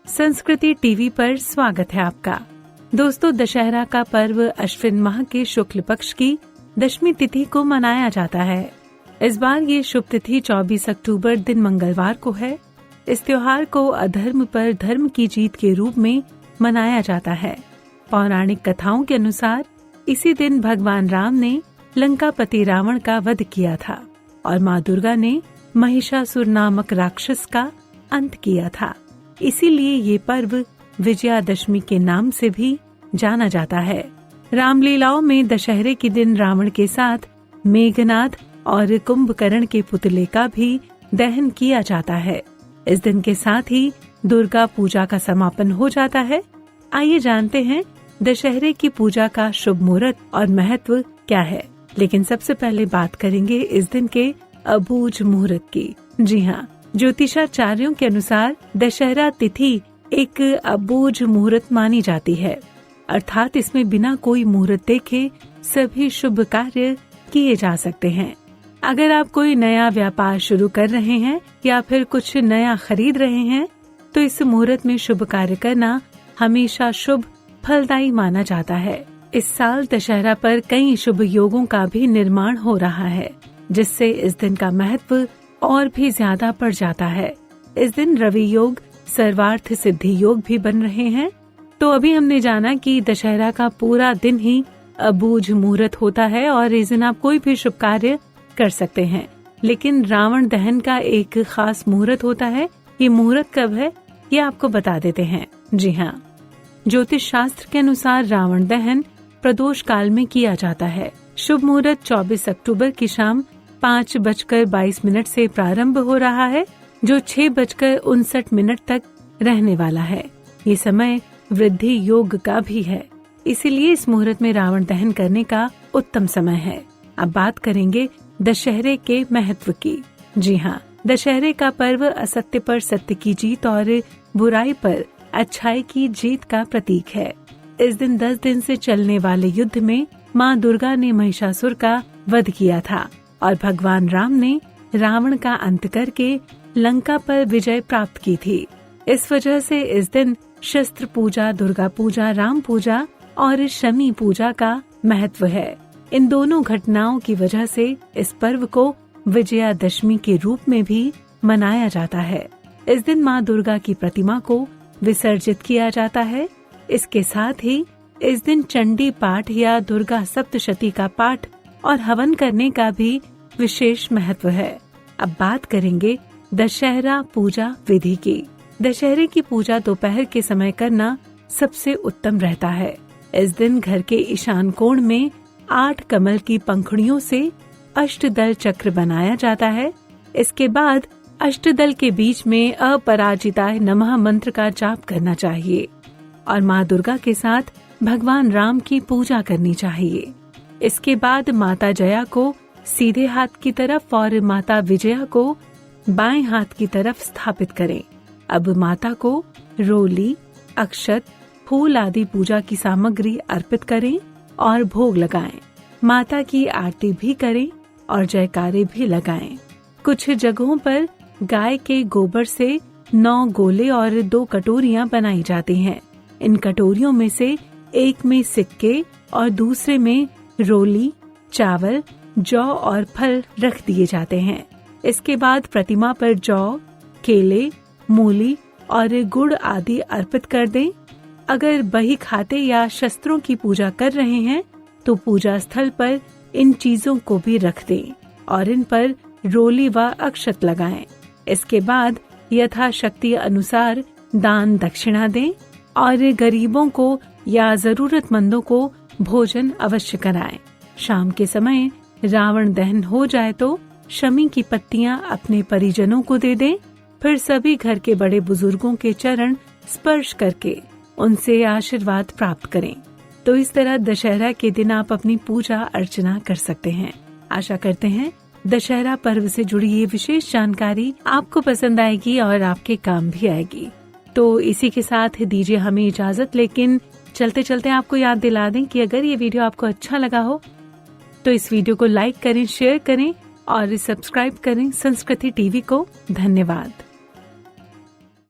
संस्कृति टीवी पर स्वागत है आपका। दोस्तों, दशहरा का पर्व अश्विन माह के शुक्ल पक्ष की दशमी तिथि को मनाया जाता है। इस बार ये शुभ तिथि 24 अक्टूबर दिन मंगलवार को है। इस त्योहार को अधर्म पर धर्म की जीत के रूप में मनाया जाता है। पौराणिक कथाओं के अनुसार इसी दिन भगवान राम ने लंकापति रावण का वध किया था और माँ दुर्गा ने महिषासुर नामक राक्षस का अंत किया था। इसीलिए ये पर्व विजयादशमी के नाम से भी जाना जाता है। रामलीलाओं में दशहरे के दिन रावण के साथ मेघनाद और कुंभकर्ण के पुतले का भी दहन किया जाता है। इस दिन के साथ ही दुर्गा पूजा का समापन हो जाता है। आइए जानते हैं दशहरे की पूजा का शुभ मुहूर्त और महत्व क्या है। लेकिन सबसे पहले बात करेंगे इस दिन के अबूझ मुहूर्त की। जी हाँ, ज्योतिषाचार्यों के अनुसार दशहरा तिथि एक अबूझ मुहूर्त मानी जाती है, अर्थात इसमें बिना कोई मुहूर्त देखे सभी शुभ कार्य किए जा सकते हैं। अगर आप कोई नया व्यापार शुरू कर रहे हैं या फिर कुछ नया खरीद रहे हैं तो इस मुहूर्त में शुभ कार्य करना हमेशा शुभ फलदायी माना जाता है। इस साल दशहरा पर कई शुभ योगों का भी निर्माण हो रहा है, जिससे इस दिन का महत्व और भी ज्यादा बढ़ जाता है। इस दिन रवि योग, सर्वार्थ सिद्धि योग भी बन रहे हैं। तो अभी हमने जाना कि दशहरा का पूरा दिन ही अबूझ मुहूर्त होता है और इस दिन आप कोई भी शुभ कार्य कर सकते हैं। लेकिन रावण दहन का एक खास मुहूर्त होता है। ये मुहूर्त कब है ये आपको बता देते हैं। जी हाँ, ज्योतिष शास्त्र के अनुसार रावण दहन प्रदोष काल में किया जाता है। शुभ मुहूर्त 24 अक्टूबर की शाम 5:22 से प्रारंभ हो रहा है, जो 6:59 तक रहने वाला है। ये समय वृद्धि योग का भी है, इसीलिए इस मुहूर्त में रावण दहन करने का उत्तम समय है। अब बात करेंगे दशहरे के महत्व की। जी हाँ, दशहरे का पर्व असत्य पर सत्य की जीत और बुराई पर अच्छाई की जीत का प्रतीक है। इस दिन 10 दिन से चलने वाले युद्ध में माँ दुर्गा ने महिषासुर का वध किया था और भगवान राम ने रावण का अंत करके लंका पर विजय प्राप्त की थी। इस वजह से इस दिन शस्त्र पूजा, दुर्गा पूजा, राम पूजा और शमी पूजा का महत्व है। इन दोनों घटनाओं की वजह से इस पर्व को विजयादशमी के रूप में भी मनाया जाता है। इस दिन माँ दुर्गा की प्रतिमा को विसर्जित किया जाता है। इसके साथ ही इस दिन चंडी पाठ या दुर्गा सप्तशती का पाठ और हवन करने का भी विशेष महत्व है। अब बात करेंगे दशहरा पूजा विधि की। दशहरे की पूजा दोपहर के समय करना सबसे उत्तम रहता है। इस दिन घर के ईशान कोण में 8 कमल की पंखुड़ियों से अष्टदल चक्र बनाया जाता है। इसके बाद अष्टदल के बीच में अपराजिताय नमः मंत्र का जाप करना चाहिए और माँ दुर्गा के साथ भगवान राम की पूजा करनी चाहिए। इसके बाद माता जया को सीधे हाथ की तरफ और माता विजया को बाएं हाथ की तरफ स्थापित करें। अब माता को रोली, अक्षत, फूल आदि पूजा की सामग्री अर्पित करें और भोग लगाएं। माता की आरती भी करें और जयकारे भी लगाएं। कुछ जगहों पर गाय के गोबर से 9 गोले और 2 कटोरियां बनाई जाती हैं। इन कटोरियों में से एक में सिक्के और दूसरे में रोली, चावल, जौ और फल रख दिए जाते हैं। इसके बाद प्रतिमा पर जौ, केले, मूली और गुड़ आदि अर्पित कर दें। अगर बही खाते या शस्त्रों की पूजा कर रहे हैं तो पूजा स्थल पर इन चीजों को भी रख दें और इन पर रोली व अक्षत लगाएं। इसके बाद यथाशक्ति अनुसार दान दक्षिणा दें और गरीबों को या जरूरतमंदों को भोजन अवश्य कराएं। शाम के समय रावण दहन हो जाए तो शमी की पत्तियां अपने परिजनों को दे दें। फिर सभी घर के बड़े बुजुर्गों के चरण स्पर्श करके उनसे आशीर्वाद प्राप्त करें। तो इस तरह दशहरा के दिन आप अपनी पूजा अर्चना कर सकते हैं। आशा करते हैं दशहरा पर्व से जुड़ी ये विशेष जानकारी आपको पसंद आएगी और आपके काम भी आएगी। तो इसी के साथ दीजिए हमें इजाजत, लेकिन चलते चलते आपको याद दिला दें कि अगर ये वीडियो आपको अच्छा लगा हो तो इस वीडियो को लाइक करें, शेयर करें और सब्सक्राइब करें संस्कृति टीवी को। धन्यवाद।